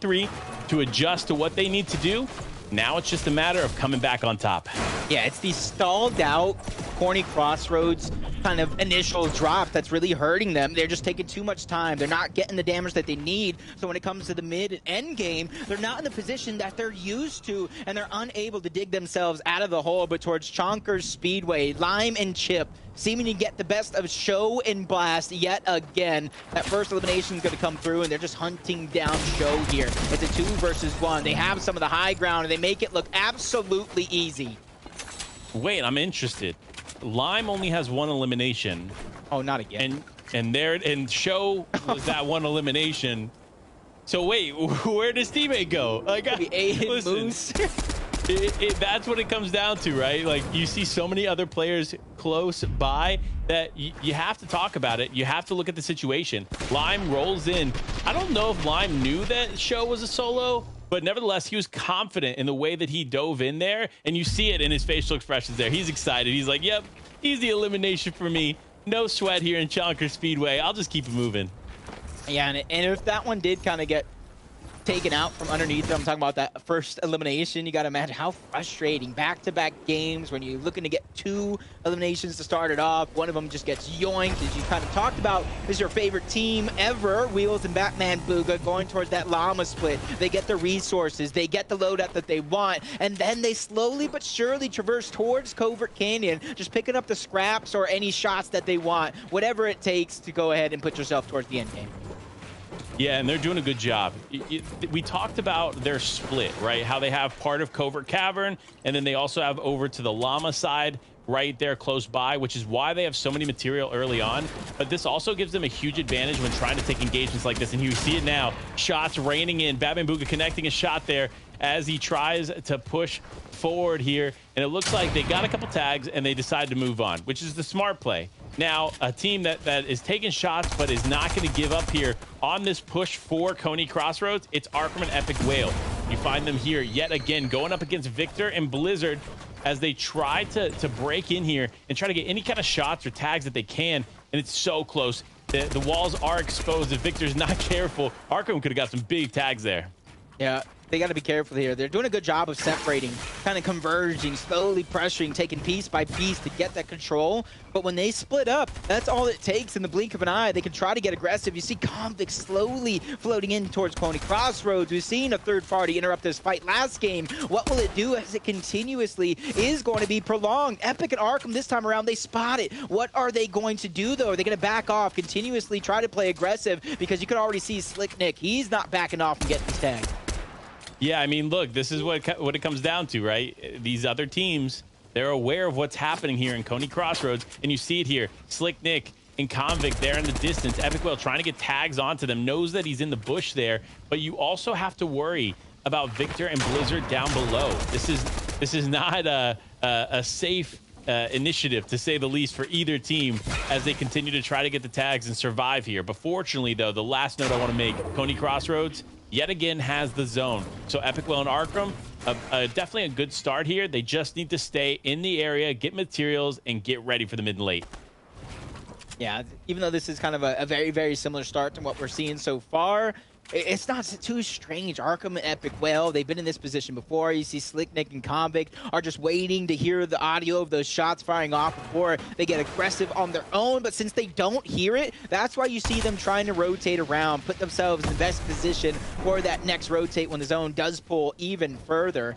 3 to adjust to what they need to do. Now it's just a matter of coming back on top. Yeah, it's the stalled out, corny crossroads kind of initial drop that's really hurting them. They're just taking too much time. They're not getting the damage that they need. So when it comes to the mid and end game, they're not in the position that they're used to, and they're unable to dig themselves out of the hole. But towards Chonkers Speedway, Lime and Chip seeming to get the best of Show and Blast yet again. That first elimination is going to come through, and they're just hunting down Show here. It's a 2 versus 1. They have some of the high ground, and they make it look absolutely easy. Wait, I'm interested. Lime only has 1 elimination. Oh, not again. And Show was that 1 elimination. So wait, where does teammate go? Like, Moose. That's what it comes down to, right? Like, you see so many other players close by that you have to talk about it. You have to look at the situation. Lime rolls in. I don't know if Lime knew that Show was a solo, but nevertheless, he was confident in the way that he dove in there, and you see it in his facial expressions there. He's excited. He's like, yep, easy elimination for me. No sweat here in Chonker Speedway. I'll just keep it moving. Yeah, and if that one did kind of get taken out from underneath them, I'm talking about that first elimination, you got to imagine how frustrating back-to-back games when you're looking to get 2 eliminations to start it off. One of them just gets yoinked, as you kind of talked about. This is your favorite team ever, Wheels and Batman Booga, going towards that llama split. They get the resources, they get the loadout that they want, and then they slowly but surely traverse towards Covert Canyon, just picking up the scraps or any shots that they want, whatever it takes to go ahead and put yourself towards the end game. Yeah, and they're doing a good job. We talked about their split, right? How they have part of Covert Cavern, and then they also have over to the llama side right there close by, which is why they have so many material early on. But this also gives them a huge advantage when trying to take engagements like this. And you see it now, shots raining in. Batman Booga connecting a shot there as he tries to push forward here. And it looks like they got a couple tags and they decide to move on, which is the smart play. Now, a team that is taking shots but is not going to give up here on this push for Coney Crossroads, it's Arkham and Epic Whale. You find them here yet again going up against Victor and Blizzard as they try to break in here and try to get any kind of shots or tags that they can, and it's so close. The walls are exposed. If Victor's not careful, Arkham could have got some big tags there. Yeah, they got to be careful here. They're doing a good job of separating, kind of converging, slowly pressuring, taking piece by piece to get that control. But when they split up, that's all it takes in the blink of an eye. They can try to get aggressive. You see Convict slowly floating in towards Coney Crossroads. We've seen a third party interrupt this fight last game. What will it do as it continuously is going to be prolonged? Epic and Arkham this time around, they spot it. What are they going to do, though? Are they going to back off, continuously try to play aggressive? Because you could already see Slick Nick. He's not backing off and getting these tags. Yeah, I mean, look, this is what it comes down to, right? These other teams, they're aware of what's happening here in Coney Crossroads, and you see it here. Slick Nick and Convict there in the distance. Epic Whale trying to get tags onto them, knows that he's in the bush there, but you also have to worry about Victor and Blizzard down below. This is not a safe initiative, to say the least, for either team as they continue to try to get the tags and survive here. But fortunately, though, the last note I want to make, Coney Crossroads yet again has the zone. So Epic Whale and Arkham, definitely a good start here. They just need to stay in the area, get materials, and get ready for the mid and late. Yeah, even though this is kind of a very, very similar start to what we're seeing so far, it's not too strange. Arkham and Epic Whale, they've been in this position before. You see Slick Nick and Convict are just waiting to hear the audio of those shots firing off before they get aggressive on their own. But since they don't hear it, that's why you see them trying to rotate around, put themselves in the best position for that next rotate when the zone does pull even further.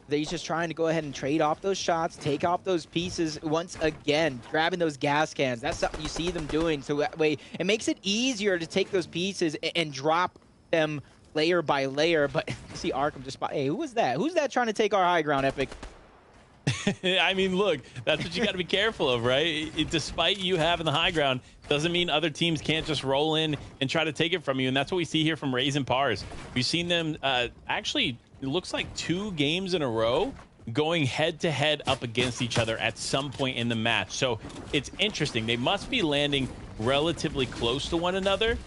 They're just trying to go ahead and trade off those shots, take off those pieces once again, grabbing those gas cans. That's something you see them doing. So that way, it makes it easier to take those pieces and drop them layer by layer. But you see Arkham just, hey, who was that? Who's that trying to take our high ground, Epic? I mean, look, that's what you got to be careful of, right? Despite you having the high ground, doesn't mean other teams can't just roll in and try to take it from you. And that's what we see here from Raise and Pars. We've seen them actually, it looks like 2 games in a row going head to head up against each other at some point in the match. So it's interesting. They must be landing relatively close to one another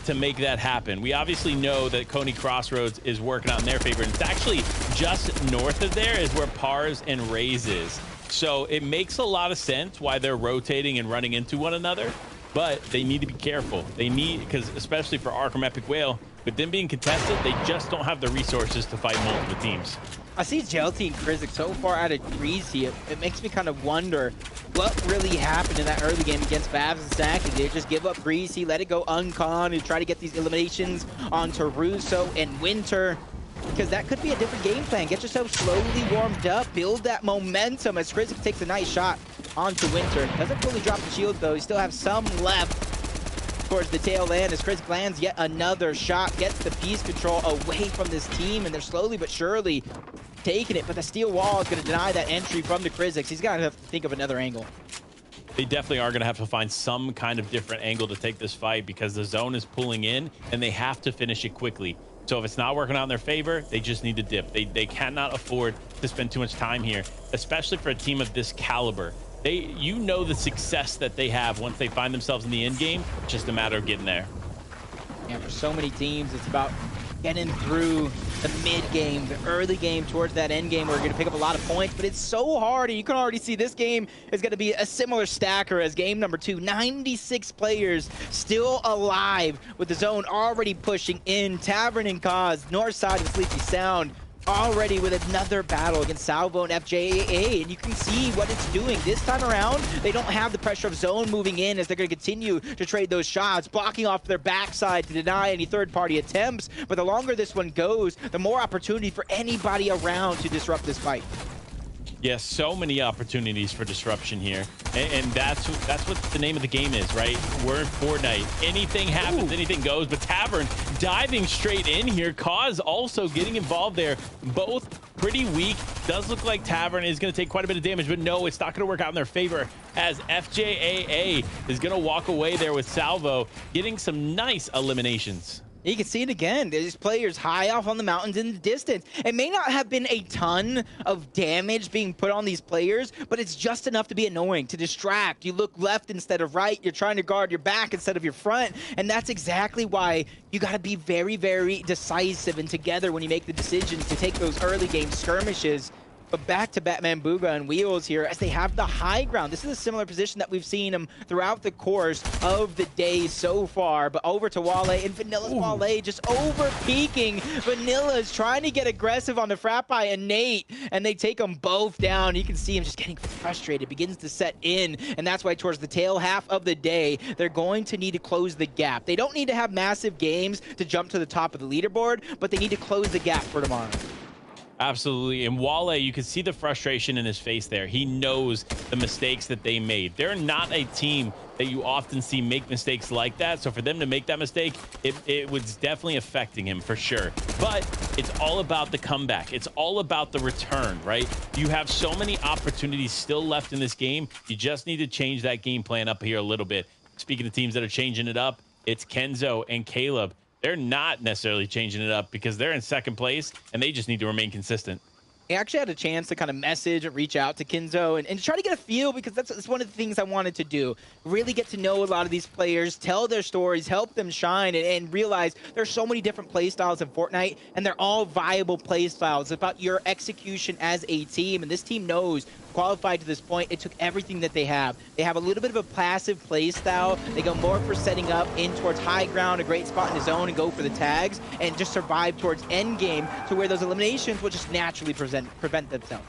to make that happen. We obviously know that Coney Crossroads is working out in their favor. And it's actually just north of there is where Pars and Raise is. So it makes a lot of sense why they're rotating and running into one another, but they need to be careful. They need, because especially for Arkham Epic Whale, With them being contested, they just don't have the resources to fight multiple teams. I see Jelty and Krizik so far out of Greasy. It makes me kind of wonder what really happened in that early game against Babs and Saki. Did they just give up Greasy, let it go uncon, and try to get these eliminations onto Russo and Winter? Because that could be a different game plan. Get yourself slowly warmed up, build that momentum as Krizik takes a nice shot onto Winter. Doesn't fully drop the shield though. He still have some left towards the tail end as Krizik lands yet another shot, gets the piece control away from this team, and they're slowly but surely taking it. But the steel wall is going to deny that entry from the Krizik. He's going to have to think of another angle. They definitely are going to have to find some kind of different angle to take this fight because the zone is pulling in and they have to finish it quickly. So if it's not working out in their favor, they just need to dip. They cannot afford to spend too much time here, especially for a team of this caliber. You know the success that they have once they find themselves in the end game. It's just a matter of getting there. Yeah, for so many teams, it's about getting through the mid game, the early game towards that end game where you're going to pick up a lot of points, but it's so hard, and you can already see this game is going to be a similar stacker as game number 2. 96 players still alive with the zone already pushing in. Tavern and Cause, north side of Sleepy Sound, already with another battle against Salvo and FJAA, and you can see what it's doing. This time around, they don't have the pressure of zone moving in as they're going to continue to trade those shots, blocking off their backside to deny any third-party attempts. But the longer this one goes, the more opportunity for anybody around to disrupt this fight. Yes, so many opportunities for disruption here, and that's what the name of the game is, right? We're in Fortnite. Anything happens, anything goes. But Tavern diving straight in here. Cause also getting involved there. Both pretty weak. Does look like Tavern is going to take quite a bit of damage, but no, it's not going to work out in their favor as FJAA is going to walk away there with Salvo, getting some nice eliminations. You can see it again. There's players high off on the mountains in the distance. It may not have been a ton of damage being put on these players, but it's just enough to be annoying, to distract. You look left instead of right. You're trying to guard your back instead of your front. And that's exactly why you got to be very, very decisive and together when you make the decisions to take those early game skirmishes. But back to Batman Booga and Wheels here as they have the high ground. This is a similar position that we've seen them throughout the course of the day so far. But over to Wale, and Vanilla's Wale just over peaking. Vanilla's trying to get aggressive on the Frappi and Nate, and they take them both down. You can see him just getting frustrated, begins to set in, and that's why towards the tail half of the day, they're going to need to close the gap. They don't need to have massive games to jump to the top of the leaderboard, but they need to close the gap for tomorrow. Absolutely. And Wale, you can see the frustration in his face there. He knows the mistakes that they made. They're not a team that you often see make mistakes like that. So for them to make that mistake, it was definitely affecting him for sure. But it's all about the comeback. It's all about the return, right? You have so many opportunities still left in this game. You just need to change that game plan up here a little bit. Speaking of teams that are changing it up, it's Kenzo and Caleb. They're not necessarily changing it up because they're in second place and they just need to remain consistent. I actually had a chance to kind of message and reach out to Kenzo and try to get a feel, because that's one of the things I wanted to do. Really get to know a lot of these players, tell their stories, help them shine, and realize there's so many different play styles in Fortnite, and they're all viable play styles. It's about your execution as a team, and this team knows, qualified to this point, it took everything that they have. They have a little bit of a passive play style. They go more for setting up in towards high ground, a great spot in the zone, and go for the tags, and just survive towards end game to where those eliminations will just naturally prevent themselves.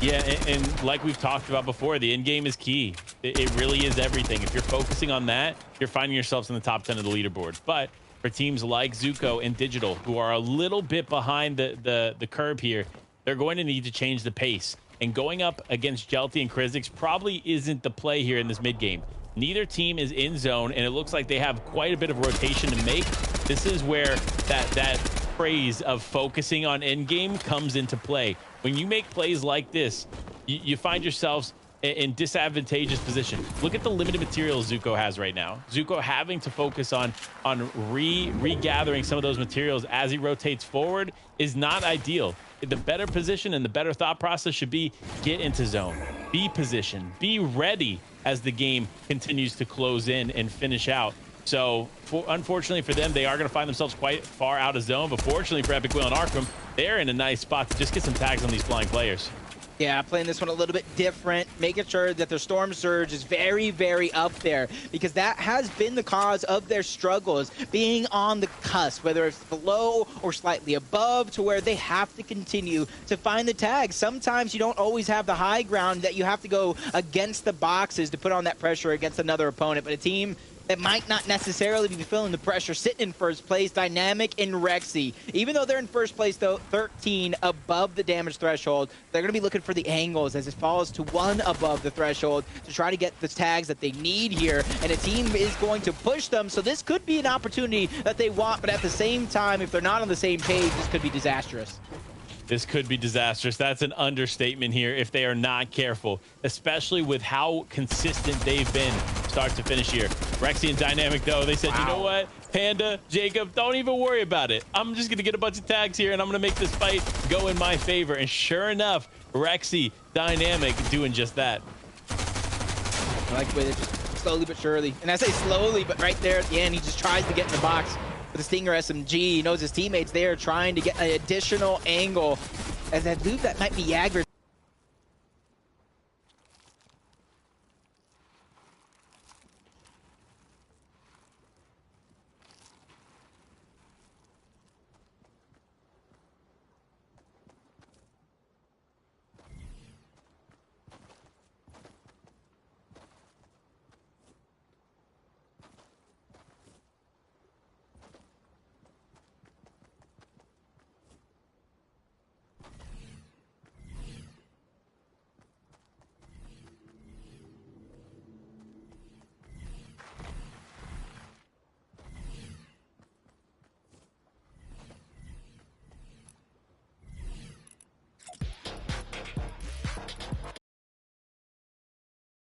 Yeah, and like we've talked about before, the end game is key. It really is everything. If you're focusing on that, you're finding yourselves in the top 10 of the leaderboard. But for teams like Zuko and Digital, who are a little bit behind the curve here, they're going to need to change the pace. And going up against Jelty and Krizix probably isn't the play here in this mid game. Neither team is in zone, and it looks like they have quite a bit of rotation to make. This is where that phrase of focusing on end game comes into play. When you make plays like this, you find yourselves in disadvantageous position. Look at the limited materials Zuko has right now. Zuko having to focus on regathering some of those materials as he rotates forward is not ideal. The better position and the better thought process should be get into zone, be positioned, be ready as the game continues to close in and finish out. So unfortunately for them, they are going to find themselves quite far out of zone. But fortunately for Epic Wheel and Arkham, they're in a nice spot to just get some tags on these flying players. Yeah, playing this one a little bit different, making sure that their Storm Surge is very, very up there, because that has been the cause of their struggles, being on the cusp, whether it's below or slightly above, to where they have to continue to find the tags. Sometimes you don't always have the high ground, that you have to go against the boxes to put on that pressure against another opponent, but a team that might not necessarily be feeling the pressure, sitting in first place, Dynamic and Rexy. Even though they're in first place, though, 13 above the damage threshold, they're going to be looking for the angles as it falls to 1 above the threshold to try to get the tags that they need here. And a team is going to push them, so this could be an opportunity that they want, but at the same time, if they're not on the same page, this could be disastrous. This could be disastrous. That's an understatement here if they are not careful, especially with how consistent they've been start to finish here. Rexy and Dynamic, though, they said, wow, you know what? Panda, Jacob, don't even worry about it. I'm just going to get a bunch of tags here, and I'm going to make this fight go in my favor. And sure enough, Rexy, Dynamic doing just that. I like the way they're just slowly but surely. And I say slowly, but right there at the end, he just tries to get in the box with the Stinger SMG. He knows his teammates there trying to get an additional angle. As I believe that might be Jagger